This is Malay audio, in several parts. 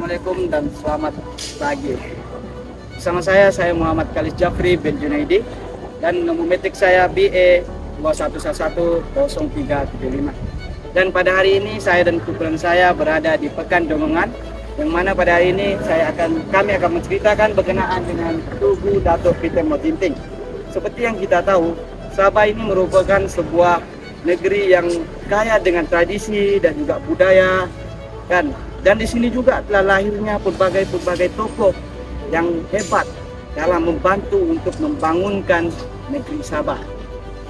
Assalamualaikum dan selamat pagi. Bersama saya Muhammad Khalis Jafri bin Junaidi dan nomor metik saya BE 21110375. Dan pada hari ini saya dan kumpulan saya berada di Pekan Dongongan, yang mana pada hari ini kami akan menceritakan berkenaan dengan Tugu Datuk Peter Motinting. Seperti yang kita tahu, Sabah ini merupakan sebuah negeri yang kaya dengan tradisi dan juga budaya, dan di sini juga telah lahirnya berbagai tokoh yang hebat dalam membantu untuk membangunkan negeri Sabah.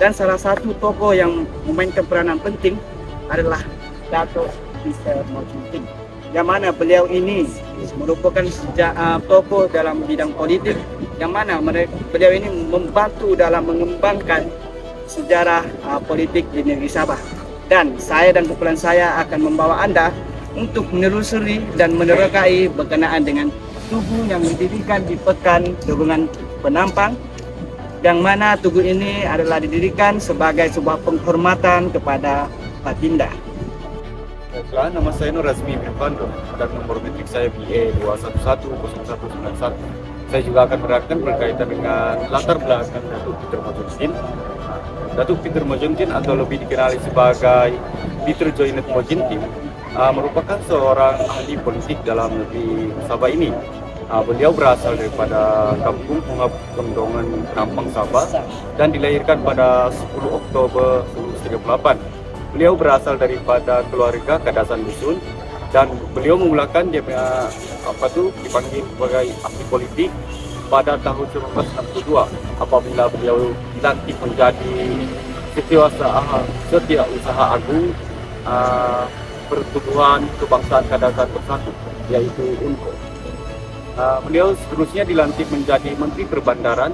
Dan salah satu tokoh yang memainkan peranan penting adalah Datuk Peter Motinting, yang mana beliau ini merupakan tokoh dalam bidang politik, yang mana beliau ini membantu dalam mengembangkan sejarah politik di negeri Sabah. Dan saya dan kumpulan saya akan membawa Anda untuk menelusuri dan menerokai berkenaan dengan tugu yang didirikan di Pekan Dongongan Penampang, yang mana tugu ini adalah didirikan sebagai sebuah penghormatan kepada Baginda. Baiklah, nama saya Nur Razmi Mirfando dan nomor metrik saya BA 2110191. Saya juga akan menerangkan berkaitan dengan latar belakang Datuk Peter Motinting. Datuk Peter Motinting atau lebih dikenali sebagai Peter Joinet Motinting merupakan seorang ahli politik dalam negeri Sabah ini. Beliau berasal daripada kampung Pondongan Penampang Sabah dan dilahirkan pada 10 Oktober 1938. Beliau berasal daripada keluarga Kadasan Dusun dan beliau memulakan dipanggil sebagai ahli politik pada tahun 1962 apabila beliau dilantik menjadi Setiausaha Agung Pertubuhan Kebangsaan Kadasan Bersatu, yaitu UNKO. Beliau seterusnya dilantik menjadi Menteri Perbandaran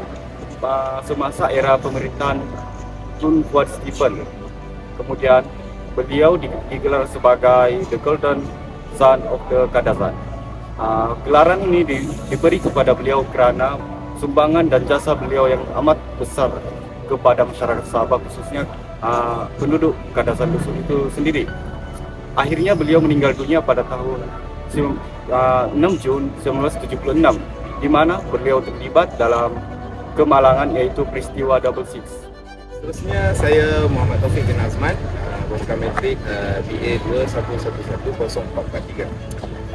semasa era pemerintahan Tun Fuad Stephen. Kemudian beliau digelar sebagai The Golden Son of the Kadasan. Gelaran ini diberi kepada beliau kerana sumbangan dan jasa beliau yang amat besar kepada masyarakat Sabah, khususnya penduduk Kadasan Dusun itu sendiri. Akhirnya beliau meninggal dunia pada tahun 6 Jun 1976, di mana beliau terlibat dalam kemalangan yaitu peristiwa Double Six. Seterusnya saya Muhammad Taufik bin Azman, bukan metrik BA 2111043.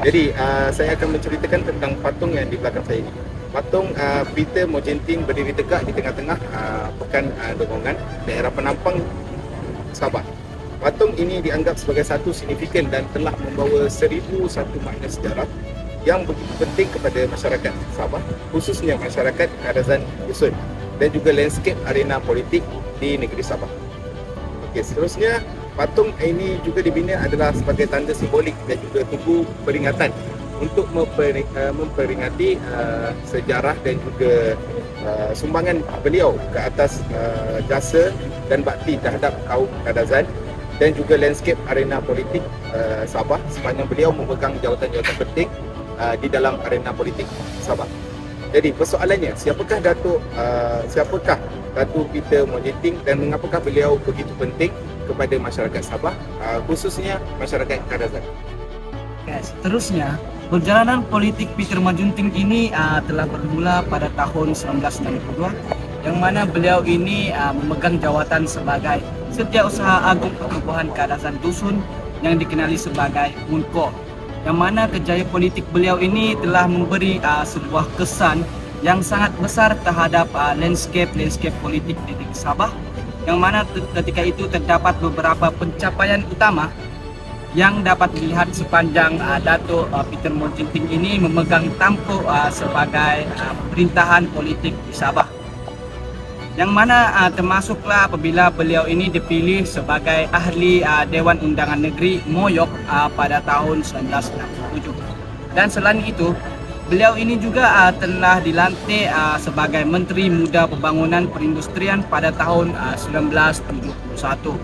Jadi saya akan menceritakan tentang patung yang di belakang saya ini. Patung Peter Motinting berdiri tegak di tengah-tengah Pekan Dongongan, daerah Penampang, Sabah. Patung ini dianggap sebagai satu signifikan dan telah membawa 1001 makna sejarah yang begitu penting kepada masyarakat Sabah, khususnya masyarakat Kadasan Dusun, dan juga landscape arena politik di negeri Sabah. Okey, seterusnya patung ini juga dibina adalah sebagai tanda simbolik dan juga tugu peringatan untuk memperingati sejarah dan juga sumbangan beliau ke atas jasa dan bakti terhadap kaum Kadasan dan juga landscape arena politik Sabah sepanjang beliau memegang jawatan-jawatan penting di dalam arena politik Sabah. Jadi persoalannya, siapakah Datuk Peter Motinting dan mengapakah beliau begitu penting kepada masyarakat Sabah, khususnya masyarakat Kadasan? Seterusnya, perjalanan politik Peter Motinting ini telah bermula pada tahun 1962, yang mana beliau ini memegang jawatan sebagai Setiausaha Agung Pertubuhan Kadasan Dusun yang dikenali sebagai UNKO, yang mana kerjaya politik beliau ini telah memberi sebuah kesan yang sangat besar terhadap landscape politik di negeri Sabah, yang mana ketika itu terdapat beberapa pencapaian utama yang dapat dilihat sepanjang Datuk Peter Motinting ini memegang tampuk sebagai pemerintahan politik di Sabah, yang mana termasuklah apabila beliau ini dipilih sebagai ahli Dewan Undangan Negeri Moyok pada tahun 1967. Dan selain itu, beliau ini juga telah dilantik sebagai Menteri Muda Pembangunan Perindustrian pada tahun 1971.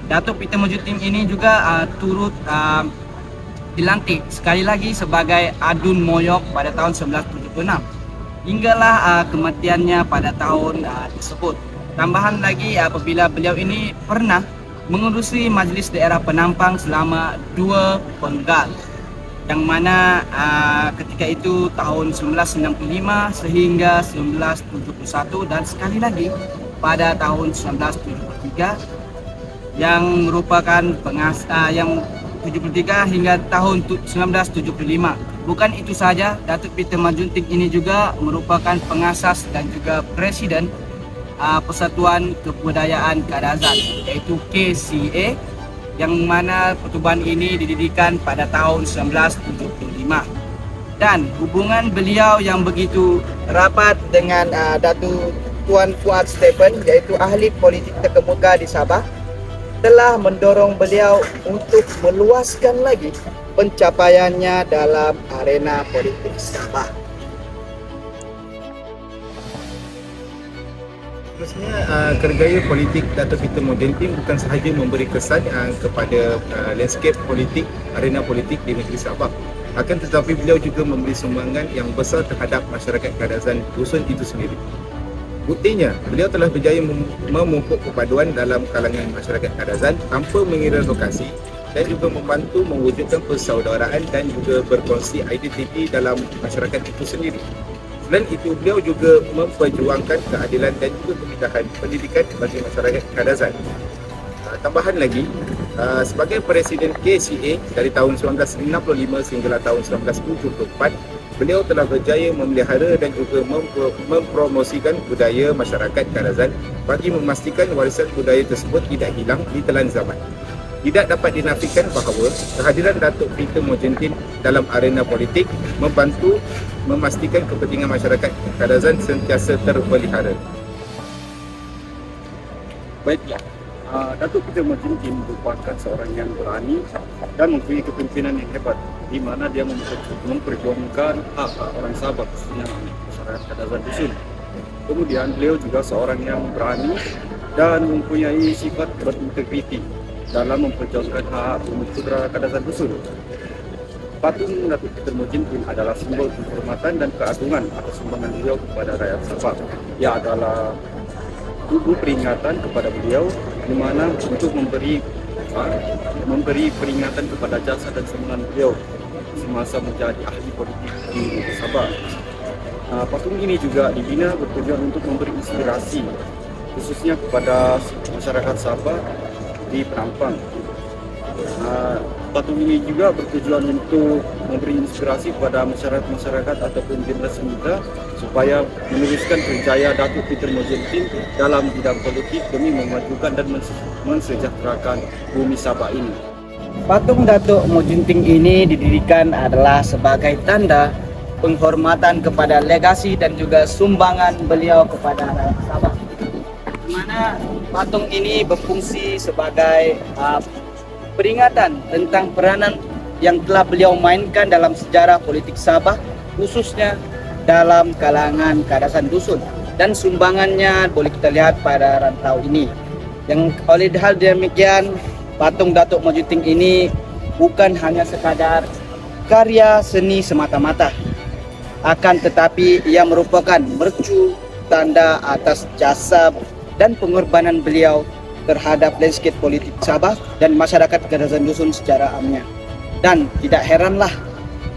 Datuk Peter Motinting ini juga turut dilantik sekali lagi sebagai Adun Moyok pada tahun 1976. Hinggalah kematiannya pada tahun tersebut. Tambahan lagi apabila beliau ini pernah mengurusi Majlis Daerah Penampang selama 2 penggal. yang mana ketika itu tahun 1965 sehingga 1971 dan sekali lagi pada tahun 1973 yang merupakan yang 73 hingga tahun 1975. Bukan itu saja, Datuk Peter Majunting ini juga merupakan pengasas dan juga presiden Persatuan Kebudayaan Kadazan, yaitu KCA, yang mana pertubuhan ini didirikan pada tahun 1975. Dan hubungan beliau yang begitu rapat dengan Datuk Tuan Fuad Stephen, yaitu ahli politik terkemuka di Sabah, telah mendorong beliau untuk meluaskan lagi pencapaiannya dalam arena politik Sabah. Seterusnya, kerjaya politik Datuk Peter Majunting bukan sahaja memberi kesan kepada landscape politik, arena politik di negeri Sabah. Akan tetapi beliau juga memberi sumbangan yang besar terhadap masyarakat Kadazan dusun itu sendiri. Buktinya, beliau telah berjaya memupuk perpaduan dalam kalangan masyarakat Kadazan tanpa mengira lokasi dan juga membantu mewujudkan persaudaraan dan juga berkongsi identiti dalam masyarakat itu sendiri. Selain itu, beliau juga memperjuangkan keadilan dan juga kemudahan pendidikan bagi masyarakat Kadazan. Tambahan lagi, sebagai Presiden KCA dari tahun 1965 sehingga tahun 1974, beliau telah berjaya memelihara dan juga mempromosikan budaya masyarakat Kadazan bagi memastikan warisan budaya tersebut tidak hilang di telan zaman. Tidak dapat dinafikan bahawa kehadiran Datuk Peter Majunting dalam arena politik membantu memastikan kepentingan masyarakat Kadazan sentiasa terpelihara. Baiklah, Datuk Peter Majunting merupakan seorang yang berani dan mempunyai kepimpinan yang hebat, di mana dia memperjuangkan hak orang Sabah, khususnya masyarakat Kadazan dusun. Kemudian beliau juga seorang yang berani dan mempunyai sifat berintegriti dalam memperjuangkan hak bumi putra Kadazan dusun. Patung Datuk Peter Majunting adalah simbol penghormatan dan keagungan atas sumbangan beliau kepada rakyat Sabah. Ia adalah tubuh peringatan kepada beliau, di mana untuk memberi peringatan kepada jasa dan sumbangan beliau semasa menjadi ahli politik di Sabah. Patung ini juga dibina bertujuan untuk memberi inspirasi khususnya kepada masyarakat Sabah di Penampang. Patung ini juga bertujuan untuk memberi inspirasi kepada masyarakat ataupun generasi muda supaya meneruskan kerjaya Datuk Peter Majunting dalam bidang politik demi memajukan dan mensejahterakan bumi Sabah ini. Patung Datuk Majunting ini didirikan adalah sebagai tanda penghormatan kepada legasi dan juga sumbangan beliau kepada rakyat Sabah. Di mana patung ini berfungsi sebagai peringatan tentang peranan yang telah beliau mainkan dalam sejarah politik Sabah, khususnya dalam kalangan Kadazan dusun, dan sumbangannya boleh kita lihat pada rantau ini. Yang oleh hal demikian, patung Datuk Majunting ini bukan hanya sekadar karya seni semata-mata, akan tetapi ia merupakan mercu tanda atas jasa dan pengorbanan beliau terhadap landscape politik Sabah dan masyarakat Kadazan dusun secara amnya. Dan tidak heranlah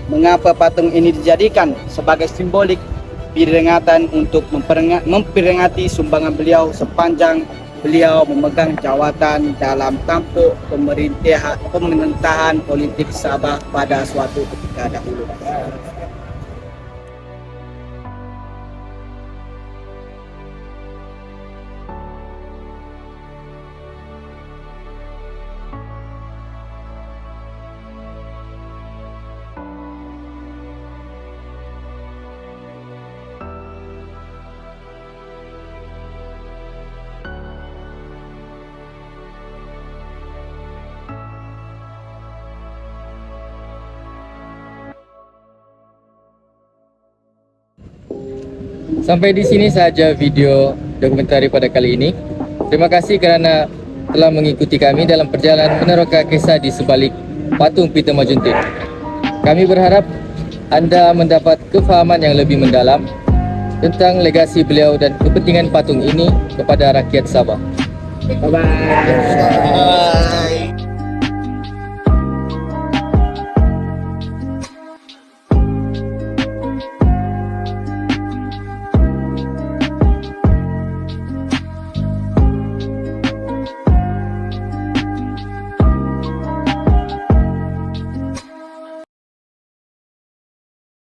mengapa patung ini dijadikan sebagai simbolik peringatan untuk memperingati sumbangan beliau sepanjang beliau memegang jawatan dalam tampuk pemerintahan politik Sabah pada suatu ketika dahulu. Sampai di sini saja video dokumentari pada kali ini. Terima kasih kerana telah mengikuti kami dalam perjalanan meneroka kisah di sebalik patung Peter Majunting. Kami berharap anda mendapat kefahaman yang lebih mendalam tentang legasi beliau dan kepentingan patung ini kepada rakyat Sabah. Bye-bye.